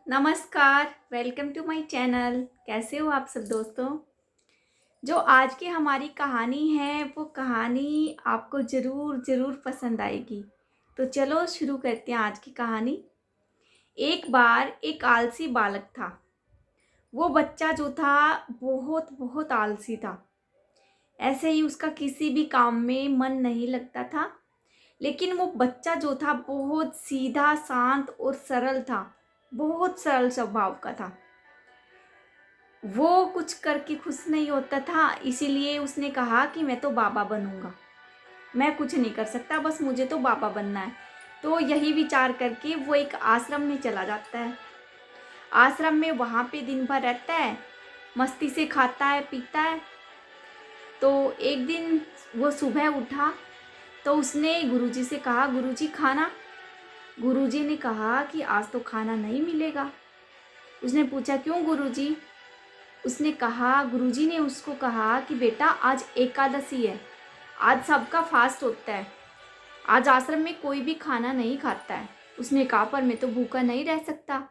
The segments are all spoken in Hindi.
नमस्कार। Welcome to my channel. कैसे हो आप सब दोस्तों। जो आज की हमारी कहानी है वो कहानी आपको ज़रूर ज़रूर पसंद आएगी। तो चलो शुरू करते हैं आज की कहानी। एक बार एक आलसी बालक था। वो बच्चा जो था बहुत बहुत आलसी था। ऐसे ही उसका किसी भी काम में मन नहीं लगता था। लेकिन वो बच्चा जो था बहुत सीधा शांत और सरल था। बहुत सरल स्वभाव का था। वो कुछ करके खुश नहीं होता था, इसीलिए उसने कहा कि मैं तो बाबा बनूंगा। मैं कुछ नहीं कर सकता, बस मुझे तो बाबा बनना है। तो यही विचार करके वो एक आश्रम में चला जाता है। आश्रम में वहाँ पे दिन भर रहता है, मस्ती से खाता है पीता है। तो एक दिन वो सुबह उठा तो उसने गुरुजी से कहा, गुरुजी खाना। गुरुजी ने कहा कि आज तो खाना नहीं मिलेगा। उसने पूछा क्यों गुरुजी। उसने कहा, गुरुजी ने उसको कहा कि बेटा आज एकादशी है, आज सबका फास्ट होता है, आज आश्रम में कोई भी खाना नहीं खाता है। उसने कहा पर मैं तो भूखा नहीं रह सकता।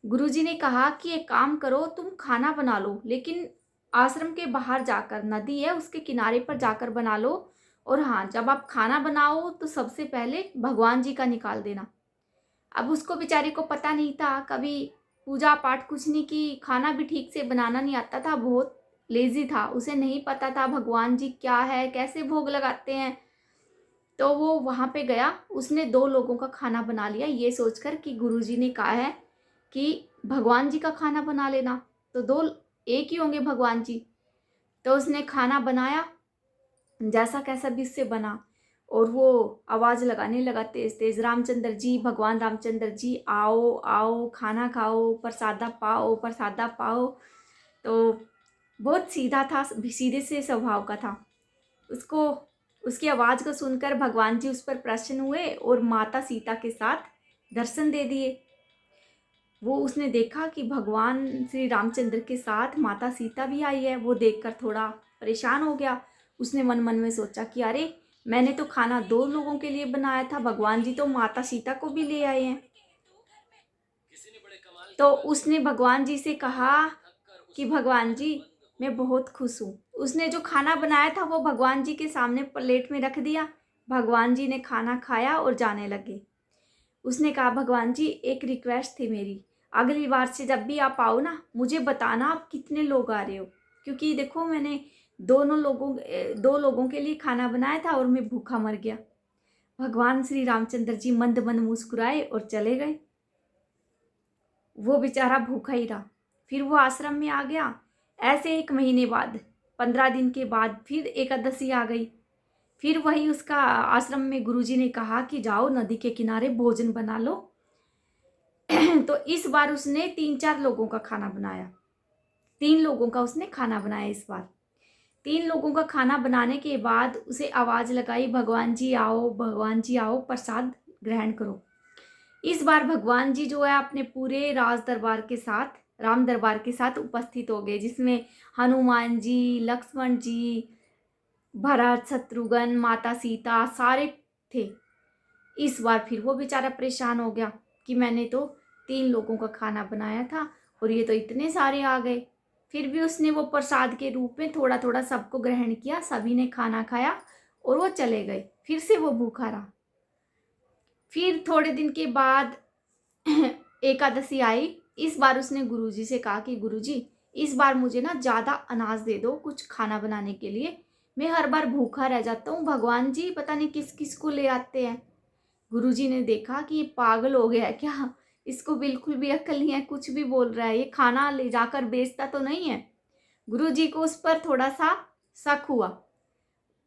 गुरुजी ने कहा कि एक काम करो, तुम खाना बना लो, लेकिन आश्रम के बाहर जाकर, नदी है उसके किनारे पर जाकर बना लो। और हाँ, जब आप खाना बनाओ तो सबसे पहले भगवान जी का निकाल देना। अब उसको बेचारे को पता नहीं था, कभी पूजा पाठ कुछ नहीं की, खाना भी ठीक से बनाना नहीं आता था, बहुत लेजी था, उसे नहीं पता था भगवान जी क्या है, कैसे भोग लगाते हैं। तो वो वहाँ पे गया, उसने 2 लोगों का खाना बना लिया ये सोचकर कि गुरुजी ने कहा है कि भगवान जी का खाना बना लेना, तो दो एक ही होंगे भगवान जी। तो उसने खाना बनाया, जैसा कैसा भी उससे बना। और वो आवाज़ लगाने लगा तेज तेज, रामचंद्र जी, भगवान रामचंद्र जी, आओ आओ खाना खाओ, प्रसादा पाओ प्रसादा पाओ। तो बहुत सीधा था, सीधे से स्वभाव का था। उसको उसकी आवाज़ को सुनकर भगवान जी उस पर प्रसन्न हुए और माता सीता के साथ दर्शन दे दिए। वो उसने देखा कि भगवान श्री रामचंद्र के साथ माता सीता भी आई है। वो देखकर थोड़ा परेशान हो गया। उसने मन मन में सोचा कि अरे, मैंने तो खाना 2 लोगों के लिए बनाया था, भगवान जी तो माता सीता को भी ले आए हैं। तो उसने भगवान जी से कहा कि भगवान जी, मैं बहुत खुश हूँ। उसने जो खाना बनाया था वो भगवान जी के सामने प्लेट में रख दिया। भगवान जी ने खाना खाया और जाने लगे। उसने कहा, भगवान जी एक रिक्वेस्ट थी मेरी, अगली बार से जब भी आप आओ ना, मुझे बताना आप कितने लोग आ रहे हो, क्योंकि देखो मैंने 2 लोगों के लिए खाना बनाया था और मैं भूखा मर गया। भगवान श्री रामचंद्र जी मंद मंद मुस्कुराए और चले गए। वो बेचारा भूखा ही रहा। फिर वो आश्रम में आ गया। ऐसे 1 महीने बाद, 15 दिन के बाद फिर एकादशी आ गई। फिर वही उसका आश्रम में गुरुजी ने कहा कि जाओ नदी के किनारे भोजन बना लो। तो इस बार उसने 3-4 लोगों का खाना बनाया। 3 लोगों का उसने खाना बनाया इस बार। 3 लोगों का खाना बनाने के बाद उसे आवाज़ लगाई, भगवान जी आओ, भगवान जी आओ, प्रसाद ग्रहण करो। इस बार भगवान जी जो है अपने पूरे राज दरबार के साथ, राम दरबार के साथ उपस्थित हो गए, जिसमें हनुमान जी, लक्ष्मण जी, भरत, शत्रुघ्न, माता सीता सारे थे। इस बार फिर वो बेचारा परेशान हो गया कि मैंने तो 3 लोगों का खाना बनाया था और ये तो इतने सारे आ गए। फिर भी उसने वो प्रसाद के रूप में थोड़ा थोड़ा सबको ग्रहण किया, सभी ने खाना खाया और वो चले गए। फिर से वो भूखा रहा। फिर थोड़े दिन के बाद एकादशी आई। इस बार उसने गुरुजी से कहा कि गुरुजी, इस बार मुझे ना ज़्यादा अनाज दे दो कुछ खाना बनाने के लिए, मैं हर बार भूखा रह जाता हूँ, भगवान जी पता नहीं किस किस को ले आते हैं। गुरुजी ने देखा कि ये पागल हो गया है क्या, इसको बिल्कुल भी अक्ल नहीं है, कुछ भी बोल रहा है, ये खाना ले जाकर बेचता तो नहीं है। गुरुजी को उस पर थोड़ा सा शक हुआ।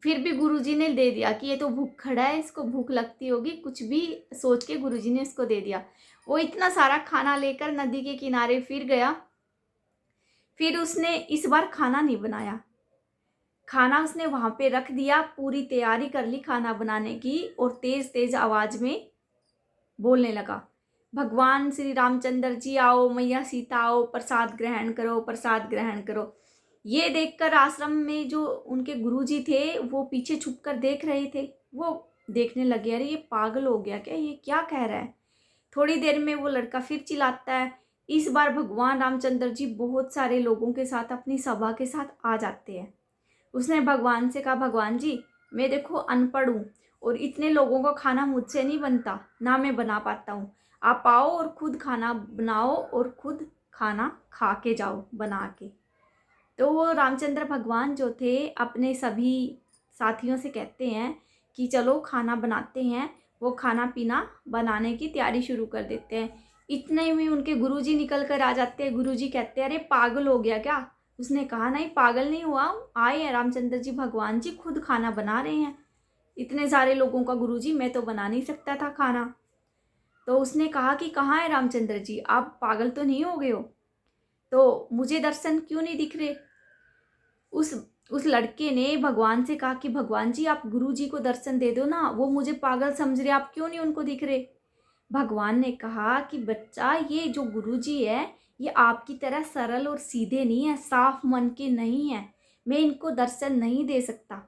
फिर भी गुरुजी ने दे दिया कि ये तो भूख खड़ा है, इसको भूख लगती होगी, कुछ भी सोच के गुरुजी ने इसको दे दिया। वो इतना सारा खाना लेकर नदी के किनारे फिर गया। फिर उसने इस बार खाना नहीं बनाया। खाना उसने वहां पे रख दिया, पूरी तैयारी कर ली खाना बनाने की और तेज तेज आवाज में बोलने लगा, भगवान श्री रामचंद्र जी आओ, मैया सीता आओ, प्रसाद ग्रहण करो, प्रसाद ग्रहण करो। ये देखकर आश्रम में जो उनके गुरुजी थे वो पीछे छुपकर देख रहे थे। वो देखने लगे, अरे ये पागल हो गया क्या, ये क्या कह रहा है। थोड़ी देर में वो लड़का फिर चिल्लाता है। इस बार भगवान रामचंद्र जी बहुत सारे लोगों के साथ अपनी सभा के साथ आ जाते हैं। उसने भगवान से कहा, भगवान जी मैं देखो अनपढ़ हूँ और इतने लोगों का खाना मुझसे नहीं बनता, ना मैं बना पाता हूँ। आप आओ और खुद खाना बनाओ और खुद खाना खा के जाओ बना के। तो वो रामचंद्र भगवान जो थे अपने सभी साथियों से कहते हैं कि चलो खाना बनाते हैं। वो खाना पीना बनाने की तैयारी शुरू कर देते हैं। इतने में उनके गुरुजी निकल कर आ जाते हैं। गुरुजी कहते हैं, अरे पागल हो गया क्या? उसने कहा, नहीं पागल नहीं हुआ, आए हैं रामचंद्र जी भगवान जी खुद खाना बना रहे हैं। इतने सारे लोगों का गुरुजी, मैं तो बना नहीं सकता था खाना। तो उसने कहा कि कहाँ है रामचंद्र जी, आप पागल तो नहीं हो गए हो? तो मुझे दर्शन क्यों नहीं दिख रहे? उस लड़के ने भगवान से कहा कि भगवान जी आप गुरु जी को दर्शन दे दो ना, वो मुझे पागल समझ रहे, आप क्यों नहीं उनको दिख रहे? भगवान ने कहा कि बच्चा, ये जो गुरु जी है ये आपकी तरह सरल और सीधे नहीं है, साफ मन के नहीं है, मैं इनको दर्शन नहीं दे सकता।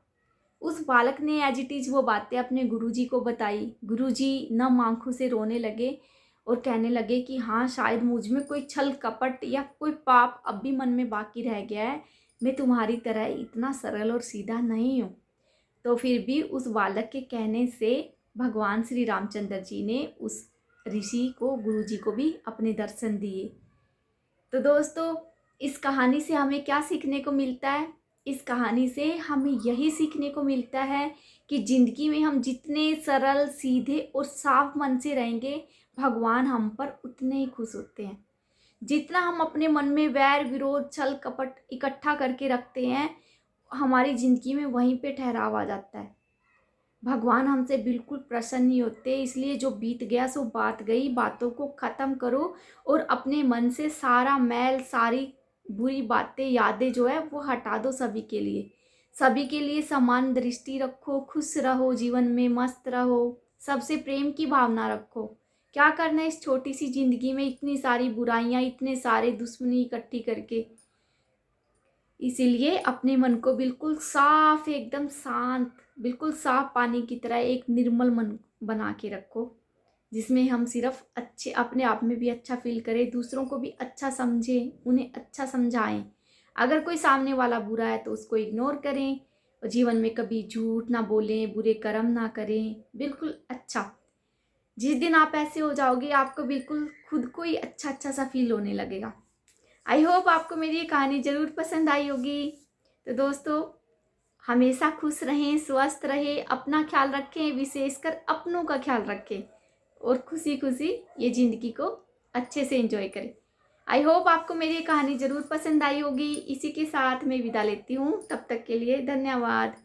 उस बालक ने एज इट इज वो बातें अपने गुरुजी को बताई। गुरुजी नम आंखों से रोने लगे और कहने लगे कि हाँ, शायद मुझ में कोई छल कपट या कोई पाप अब भी मन में बाकी रह गया है, मैं तुम्हारी तरह इतना सरल और सीधा नहीं हूँ। तो फिर भी उस बालक के कहने से भगवान श्री रामचंद्र जी ने उस ऋषि को, गुरुजी को भी अपने दर्शन दिए। तो दोस्तों, इस कहानी से हमें क्या सीखने को मिलता है? इस कहानी से हमें यही सीखने को मिलता है कि ज़िंदगी में हम जितने सरल, सीधे और साफ मन से रहेंगे, भगवान हम पर उतने ही खुश होते हैं। जितना हम अपने मन में वैर, विरोध, छल कपट इकट्ठा करके रखते हैं, हमारी ज़िंदगी में वहीं पे ठहराव आ जाता है। भगवान हमसे बिल्कुल प्रसन्न नहीं होते। इसलिए जो बीत गया सो बात गई, बातों को ख़त्म करो और अपने मन से सारा मैल, सारी बुरी बातें, यादें जो है वो हटा दो। सभी के लिए समान दृष्टि रखो, खुश रहो, जीवन में मस्त रहो, सबसे प्रेम की भावना रखो। क्या करना है इस छोटी सी ज़िंदगी में इतनी सारी बुराइयाँ, इतने सारे दुश्मनी इकट्ठी करके। इसीलिए अपने मन को बिल्कुल साफ, एकदम शांत, बिल्कुल साफ पानी की तरह एक निर्मल मन बना के रखो, जिसमें हम सिर्फ अच्छे, अपने आप में भी अच्छा फील करें, दूसरों को भी अच्छा समझें, उन्हें अच्छा समझाएं। अगर कोई सामने वाला बुरा है तो उसको इग्नोर करें और जीवन में कभी झूठ ना बोलें, बुरे कर्म ना करें, बिल्कुल अच्छा। जिस दिन आप ऐसे हो जाओगे, आपको बिल्कुल खुद को ही अच्छा अच्छा सा फील होने लगेगा। आई होप आपको मेरी ये कहानी ज़रूर पसंद आई होगी। तो दोस्तों, हमेशा खुश रहें, स्वस्थ रहें, अपना ख्याल रखें, विशेषकर अपनों का ख्याल रखें और खुशी खुशी ये ज़िंदगी को अच्छे से एंजॉय करें। आई होप आपको मेरी ये कहानी ज़रूर पसंद आई होगी। इसी के साथ मैं विदा लेती हूँ। तब तक के लिए धन्यवाद।